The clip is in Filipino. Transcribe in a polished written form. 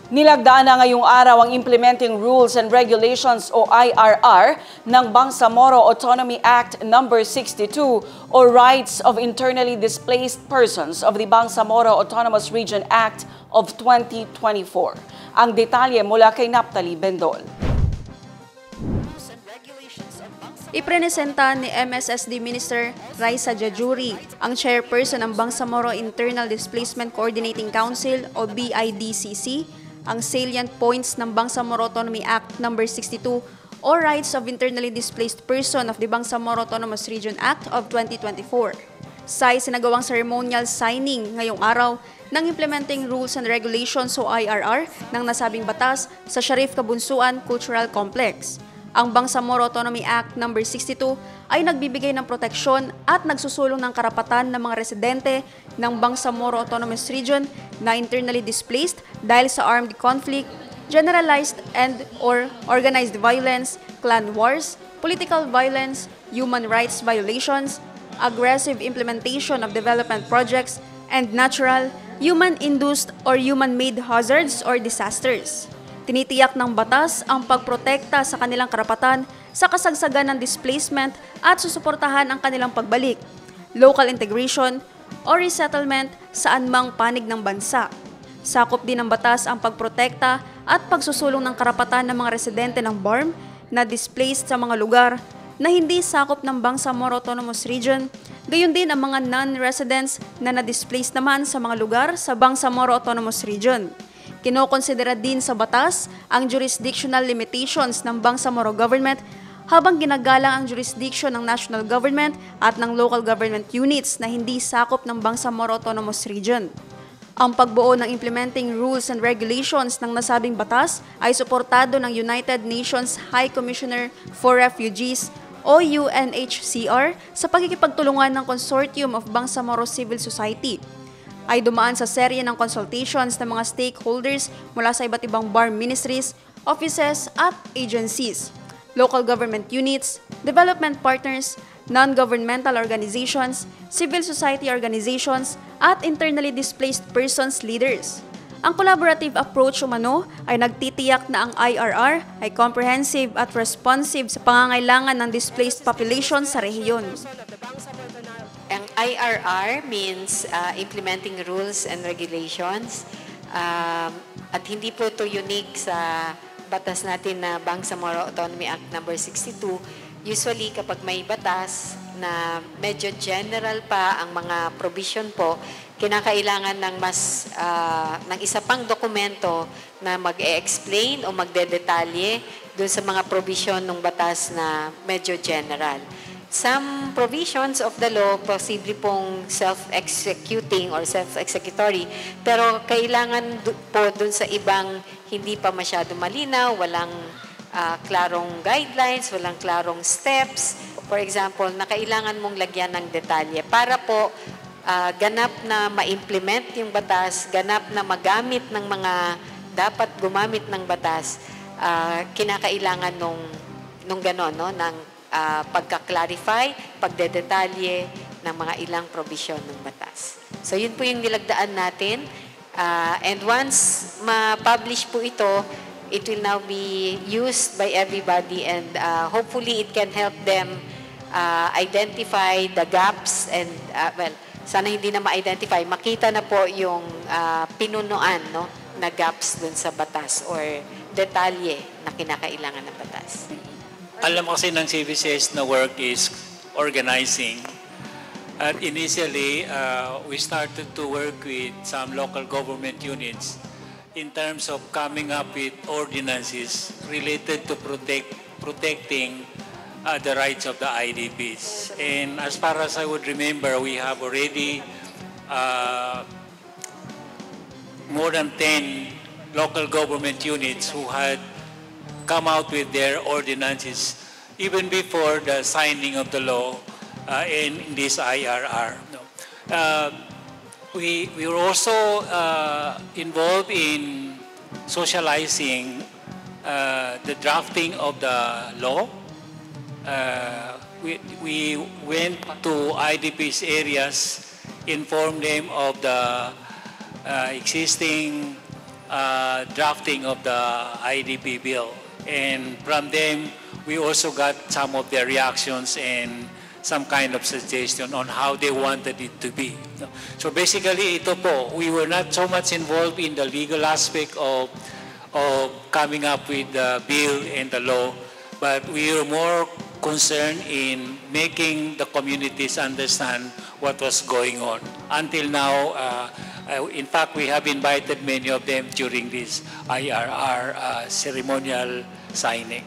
Nilagdaan na ngayong araw ang Implementing Rules and Regulations o IRR ng Bangsamoro Autonomy Act No. 62 o Rights of Internally Displaced Persons of the Bangsamoro Autonomous Region Act of 2024. Ang detalye mula kay Naphtali Bendol. Iprenesenta ni MSSD Minister Raisa Jajuri, ang chairperson ng Bangsamoro Internal Displacement Coordinating Council o BIDCC, ang salient points ng Bangsamoro Autonomy Act No. 62 o Rights of Internally Displaced Person of the Bangsamoro Autonomous Region Act of 2024. Sa isinagawang ceremonial signing ngayong araw ng Implementing Rules and Regulations o IRR ng nasabing batas sa Sharif Kabunsuan Cultural Complex. Ang Bangsamoro Autonomy Act No. 62 ay nagbibigay ng proteksyon at nagsusulong ng karapatan ng mga residente ng Bangsamoro Autonomous Region na internally displaced dahil sa armed conflict, generalized and or organized violence, clan wars, political violence, human rights violations, aggressive implementation of development projects, and natural, human-induced or human-made hazards or disasters. Tinitiyak ng batas ang pagprotekta sa kanilang karapatan sa kasagsagan ng displacement at susuportahan ang kanilang pagbalik, local integration, o resettlement sa anumang panig ng bansa. Sakop din ng batas ang pagprotekta at pagsusulong ng karapatan ng mga residente ng BARM na displaced sa mga lugar na hindi sakop ng Bangsamoro Autonomous Region, gayon din ang mga non-residents na na-displaced naman sa mga lugar sa Bangsamoro Autonomous Region. Kinokonsidera din sa batas ang jurisdictional limitations ng Bangsamoro Government habang ginagalang ang jurisdiction ng national government at ng local government units na hindi sakop ng Bangsamoro Autonomous Region. Ang pagbuo ng Implementing Rules and Regulations ng nasabing batas ay suportado ng United Nations High Commissioner for Refugees o UNHCR sa pagkikipagtulungan ng Consortium of Bangsamoro Civil Society. Ay dumaan sa serye ng consultations ng mga stakeholders mula sa iba't ibang BARM ministries, offices at agencies, local government units, development partners, non-governmental organizations, civil society organizations, at internally displaced persons leaders. Ang collaborative approach umano ay nagtitiyak na ang IRR ay comprehensive at responsive sa pangangailangan ng displaced population sa rehiyon. Ang IRR means Implementing Rules and Regulations. At hindi po ito unique sa batas natin na Bangsamoro Autonomy Act No. 62. Usually kapag may batas na medyo general pa ang mga provision po, kinakailangan ng ng isa pang dokumento na mag-e-explain o magdedetalye doon sa mga provision ng batas na medyo general. Some provisions of the law posible pong self-executing or self-executory, pero kailangan po dun sa ibang hindi pa masyado malinaw, walang klarong guidelines, walang klarong steps. For example, na kailangan mong lagyan ng detalye para po ganap na ma-implement yung batas, ganap na magamit ng mga dapat gumamit ng batas, kinakailangan nung ganon, no, ng pagka-clarify, pagdedetalye ng mga ilang provision ng batas. So yun po yung nilagdaan natin. And once ma-publish po ito, it will now be used by everybody and hopefully it can help them identify the gaps and sana hindi na ma-identify, makita na po yung pinunuan, no, na gaps dun sa batas or detalye na kinakailangan ng batas. Alam kasi ng CVCS na work is organizing. At initially, we started to work with some local government units in terms of coming up with ordinances related to protecting the rights of the IDPs. And as far as I would remember, we have already more than 10 local government units who had come out with their ordinances even before the signing of the law in this IRR. We were also involved in socializing the drafting of the law. We went to IDP's areas, informed them of the existing drafting of the IDP bill. And from them, we also got some of their reactions and some kind of suggestion on how they wanted it to be. So basically, ito po, we were not so much involved in the legal aspect of coming up with the bill and the law, but we were more concerned in making the communities understand what was going on. Until now, in fact, we have invited many of them during this IRR ceremonial signing.